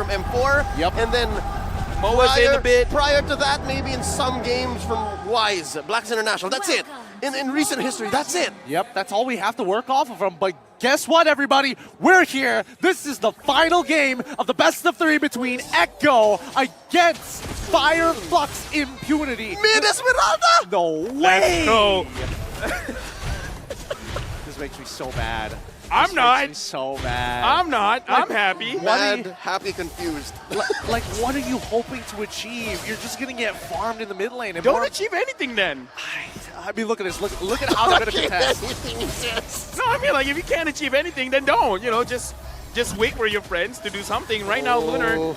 from M4. Yep. And then Moa's in a bit. Prior to that, maybe in some games from Wise, Blacks International. That's it. In recent history, that's it. Yep, that's all we have to work off of them. But guess what, everybody? We're here. This is the final game of the best of 3 between Echo against Fireflux Impunity. Mid Esmeralda! No way! Let's go. This makes me so mad. I'm not. Makes me so mad. I'm not. I'm happy. Mad, happy, confused. Like, what are you hoping to achieve? You're just gonna get farmed in the mid lane. And Don't achieve anything then. I mean, look at this. Look at how they're gonna contest. No, I mean, like, if you can't achieve anything, then don't. You know, just wait for your friends to do something. Right now, Lunar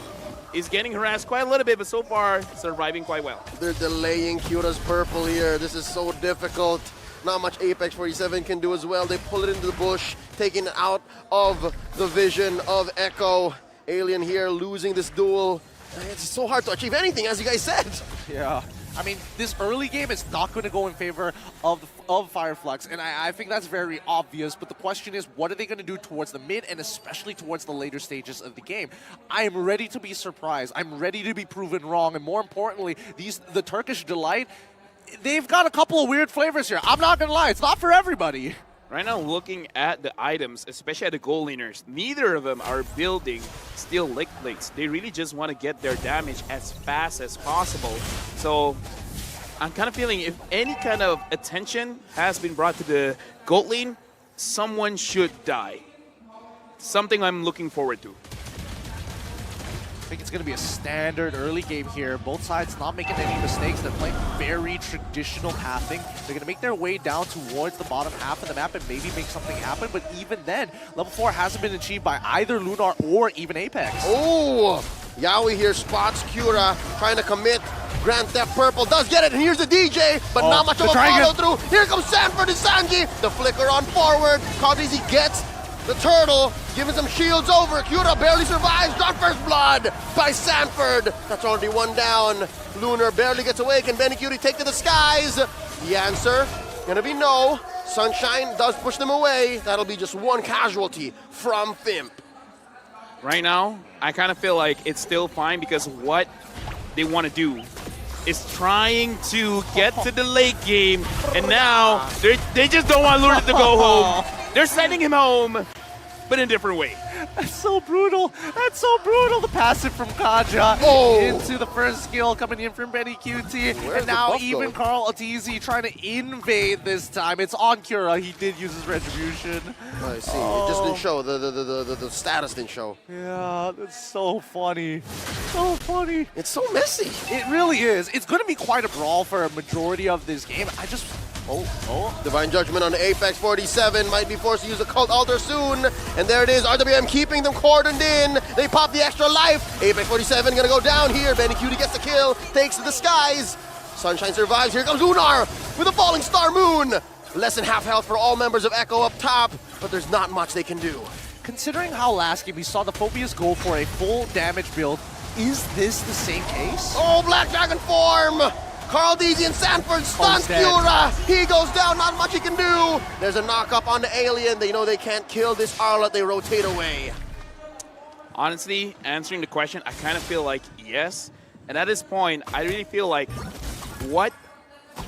is getting harassed quite a little bit, but so far, surviving quite well. They're delaying Kyura's purple here. This is so difficult. Not much Apex 47 can do as well. They pull it into the bush, taking it out of the vision of Echo. Alien here losing this duel. It's so hard to achieve anything, as you guys said. Yeah. I mean, this early game is not going to go in favor of Fireflux, and I think that's very obvious, but the question is, what are they going to do towards the mid and especially towards the later stages of the game? I am ready to be surprised. I'm ready to be proven wrong, and more importantly, the Turkish Delight, they've got a couple of weird flavors here. I'm not going to lie, it's not for everybody. Right now, looking at the items, especially at the goal laners, neither of them are building steel lick plates. They really just want to get their damage as fast as possible. So I'm kind of feeling if any kind of attention has been brought to the gold lane, someone should die. Something I'm looking forward to. I think it's going to be a standard early game here. Both sides not making any mistakes. They're playing very traditional pathing. They're going to make their way down towards the bottom half of the map and maybe make something happen. But even then, level 4 hasn't been achieved by either Lunar or even Apex. Oh, Yaoi here spots Kyura trying to commit. Grand Theft Purple does get it, and here's the DJ, but not much of a follow-through. Here comes Sanford and Sanji. The flicker on forward. Caudizi gets the turtle, giving some shields over. Kyura barely survives. Got first blood by Sanford. That's already one down. Lunar barely gets away. Can Benny Cutie take to the skies? The answer gonna be no. Sunshine does push them away. That'll be just one casualty from FIMP. Right now, I kind of feel like it's still fine because what they want to do is trying to get to the late game, and now they just don't want Lunar to go home. They're sending him home, but in a different way. That's so brutal. That's so brutal. The passive from Kaja into the first skill coming in from Benny QT. And now even Carl Atizi trying to invade this time. It's on Kyura. He did use his retribution. I see. It just didn't show. The status didn't show. Yeah, that's so funny. So funny. It's so messy. It really is. It's going to be quite a brawl for a majority of this game. I just... Divine Judgment on Apex 47 might be forced to use the Cult Altar soon. And there it is, RWM keeping them cordoned in. They pop the extra life. Apex 47 gonna go down here. Benny Cutie gets the kill, takes to the skies. Sunshine survives. Here comes Lunar with a falling star moon. Less than half health for all members of Echo up top, but there's not much they can do. Considering how last game we saw the Phobias go for a full damage build, is this the same case? Oh, Black Dragon form! Carl Deasy and Sanford stuns Kyura. He goes down, not much he can do. There's a knock-up on the alien. They know they can't kill this Arlet. They rotate away. Honestly, answering the question, I kind of feel like yes. And at this point, I really feel like what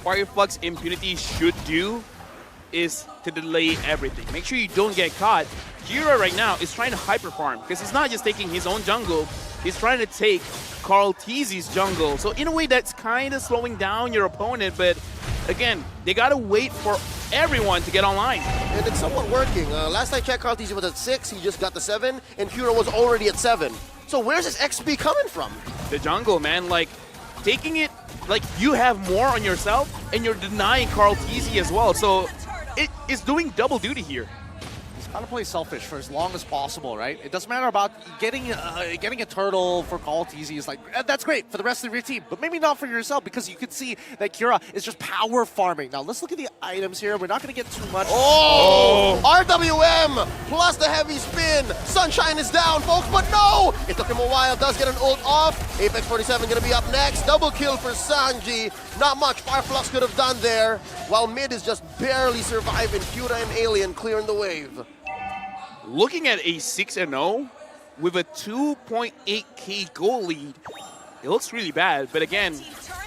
Fireflux Impunity should do is to delay everything. Make sure you don't get caught. Kyura right now is trying to hyper-farm because he's not just taking his own jungle. He's trying to take Carl Teasy's jungle. So in a way, that's kind of slowing down your opponent. But again, they got to wait for everyone to get online. And it's somewhat working. Last I checked, Carl Teasy was at 6. He just got the 7. And Kyura was already at 7. So where's this XP coming from? The jungle, man. Like, taking it, like, you have more on yourself, and you're denying Carl Teasy as well. So it is doing double duty here. Gotta play selfish for as long as possible, right? It doesn't matter about getting a turtle for Call Teasy is like, that's great for the rest of your team, but maybe not for yourself because you can see that Kyura is just power farming. Now let's look at the items here. We're not gonna get too much. RWM plus the heavy spin. Sunshine is down, folks, but no! It took him a while, does get an ult off. Apex 47 gonna be up next. Double kill for Sanji. Not much Fireflux could have done there, while mid is just barely surviving. Kyura and Alien clearing the wave. Looking at a 6-0 with a 2.8k goal lead, it looks really bad. But again,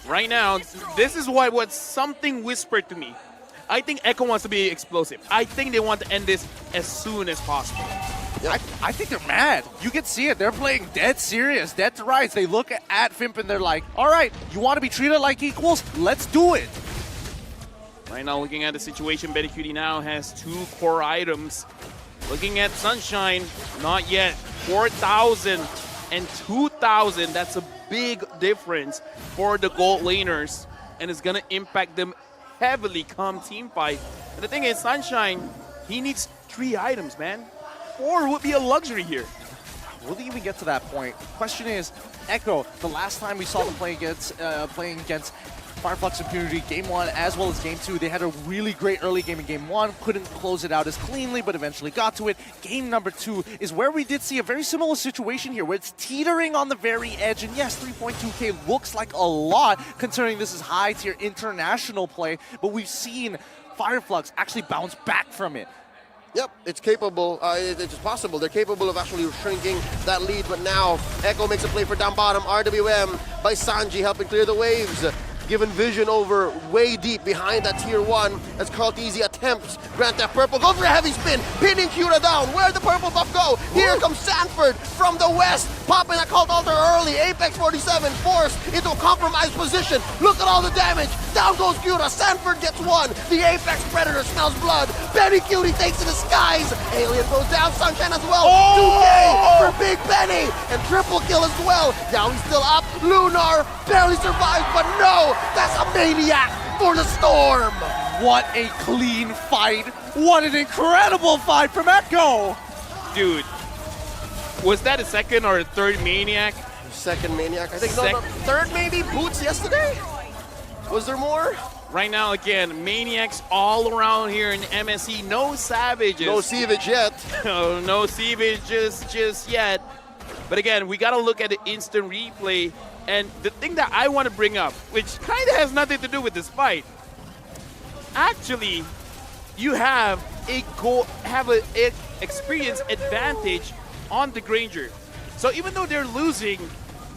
right now, this is what something whispered to me. I think Echo wants to be explosive. I think they want to end this as soon as possible. Yeah. I think they're mad. You can see it. They're playing dead serious, dead to rights. They look at FIMP and they're like, all right, you want to be treated like equals? Let's do it. Right now, looking at the situation, Betty Cutie now has 2 core items. Looking at Sunshine, not yet. 4,000 and 2,000. That's a big difference for the gold laners, and it's going to impact them heavily come team fight. And the thing is, Sunshine, he needs 3 items, man. 4 would be a luxury here. Will they even get to that point? Question is, Echo, the last time we saw them playing against Fireflux Impunity, Game 1 as well as Game 2, they had a really great early game in Game 1, couldn't close it out as cleanly, but eventually got to it. Game number 2 is where we did see a very similar situation here, where it's teetering on the very edge, and yes, 3.2k looks like a lot, considering this is high-tier international play, but we've seen Fireflux actually bounce back from it. Yep, it's capable. It's possible. They're capable of actually shrinking that lead, but now Echo makes a play for down bottom. RWM by Sanji helping clear the waves. Given vision over way deep behind that tier 1 as Karlteezy attempts grant that purple. Go for a heavy spin, pinning Cura down. Where'd the purple buff go? Here comes Sanford from the west, popping that Cult Altar early. Apex 47 forced into a compromised position. Look at all the damage. Down goes Cura. Sanford gets 1. The Apex Predator smells blood. Benny Cutie takes to the skies. Alien goes down. Sunshine as well. 2K for Big Benny. And triple kill as well. Now he's still up. Lunar barely survives, but no! That's a maniac for the Storm! What a clean fight! What an incredible fight from Echo! Dude, was that a second or a third maniac? Second maniac. I think no, third maybe? Boots yesterday? Was there more? Right now, again, maniacs all around here in MSC. No savages. No Savage yet. No Savage just yet. But again, we got to look at the instant replay. And the thing that I want to bring up, which kind of has nothing to do with this fight, actually, you have a experience advantage on the Granger. So even though they're losing,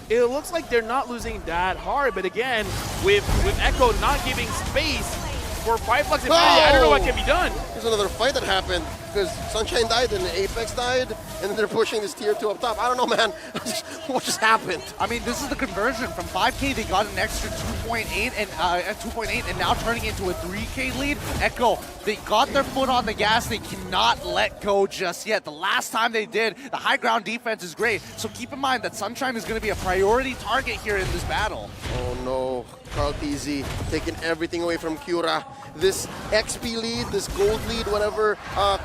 it looks like they're not losing that hard. But again, with Echo not giving space for Fireflux, I don't know what can be done. There's another fight that happened because Sunshine died and Apex died, and then they're pushing this tier 2 up top. I don't know, man. What just happened? I mean, this is the conversion from 5k. They got an extra 2.8 and now turning into a 3k lead. Echo, they got their foot on the gas. They cannot let go just yet. The last time they did, the high ground defense is great. So keep in mind that Sunshine is going to be a priority target here in this battle. Oh no, Karlteezy taking everything away from Cura. This XP lead, this gold lead, whatever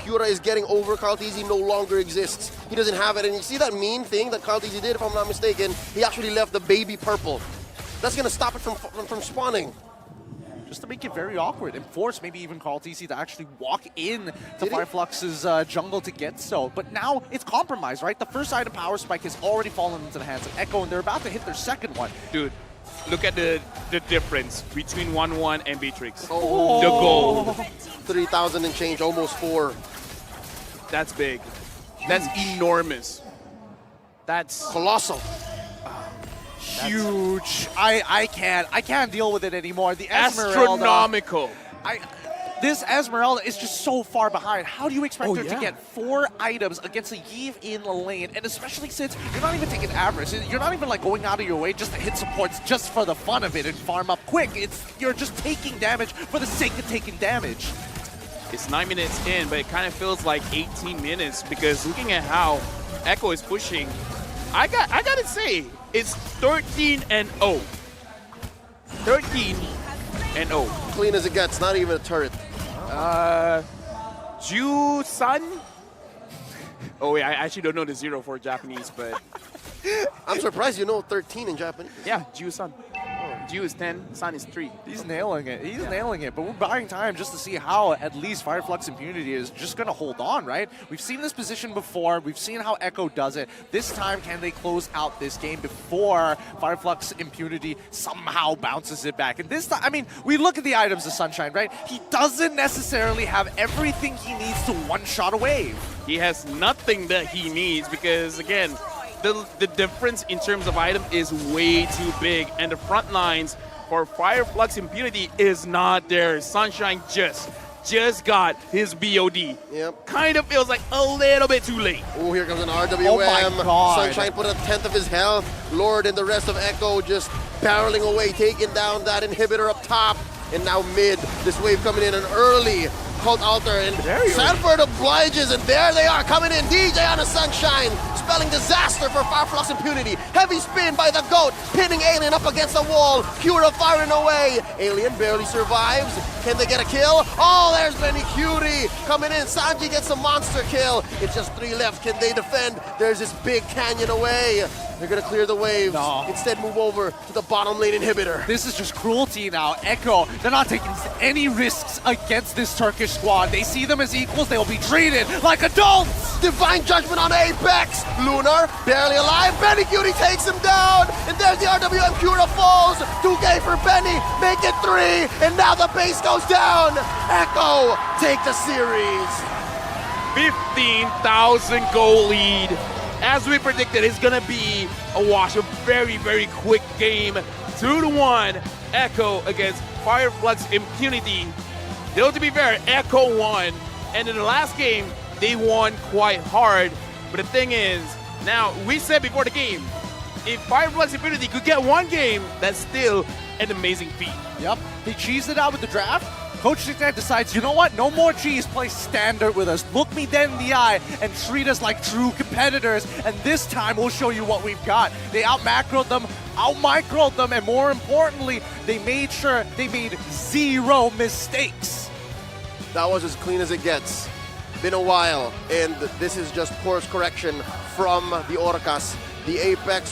Cura is getting over Karlteezy no longer exists. He doesn't have it, and you see that mean thing that Karlteezy did, if I'm not mistaken? He actually left the baby purple. That's gonna stop it from spawning. Just to make it very awkward and force maybe even Karlteezy to actually walk in to Fireflux's jungle to get so. But now it's compromised, right? The first item, Power Spike, has already fallen into the hands of Echo, and they're about to hit their second one. Dude, look at the difference between 1-1 and Beatrix. Oh. The gold. 3,000 and change, almost 4. That's big. That's enormous. That's colossal. Huge. I can't deal with it anymore. The Esmeralda, astronomical. This Esmeralda is just so far behind. How do you expect her to get 4 items against a Yve in the lane? And especially since you're not even taking average. You're not even like going out of your way just to hit supports just for the fun of it and farm up quick. You're just taking damage for the sake of taking damage. It's 9 minutes in, but it kind of feels like 18 minutes because looking at how Echo is pushing, I gotta say, it's 13-0. 13-0. Clean as it gets, not even a turret. Ju-san? Oh wait, I actually don't know the 0 for Japanese, but... I'm surprised you know 13 in Japanese. Yeah, Ju-san. Ju is 10, Sun is 3. He's nailing it. He's nailing it. But we're buying time just to see how at least Fireflux Impunity is just going to hold on, right? We've seen this position before. We've seen how Echo does it. This time, can they close out this game before Fireflux Impunity somehow bounces it back? And this time, I mean, we look at the items of Sunshine, right? He doesn't necessarily have everything he needs to one-shot a wave. He has nothing that he needs because, again, the difference in terms of item is way too big, and the front lines for Fireflux Impunity is not there. Sunshine just got his BOD. Yep. Kind of feels like a little bit too late. Oh, here comes an RWM. Oh my God. Sunshine put a 10th of his health. Lord and the rest of Echo just barreling away, taking down that inhibitor up top. And now mid, this wave coming in an early Cult Altar, and Sanford obliges, and there they are coming in. DJ on a Sunshine, spelling disaster for Fireflux Impunity. Heavy spin by the GOAT, pinning Alien up against the wall. Cura firing away. Alien barely survives. Can they get a kill? Oh, there's Benny Curie coming in. Sanji gets a monster kill. It's just 3 left. Can they defend? There's this big canyon away. They're gonna clear the waves. No. Instead, move over to the bottom lane inhibitor. This is just cruelty now. Echo, they're not taking any risks against this Turkish squad. They see them as equals. They'll be treated like adults. Divine Judgment on Apex. Lunar, barely alive. Benny Cutie takes him down. And there's the RWM Cura falls. 2K for Benny. Make it 3. And now the base goes down. Echo take the series. 15,000 goal lead. As we predicted, it's going to be a wash, a very, very quick game. 2-1, Echo against Fireflux Impunity. Though to be fair, Echo won, and in the last game, they won quite hard. But the thing is, now, we said before the game, if Fireflux Impunity could get one game, that's still an amazing feat. Yep, they cheesed it out with the draft. Coach Sixnet decides, you know what? No more cheese. Play standard with us. Look me dead in the eye and treat us like true competitors. And this time, we'll show you what we've got. They out-macroed them, out-microed them, and more importantly, they made sure they made 0 mistakes. That was as clean as it gets. Been a while, and this is just course correction from the Orcas. The Apex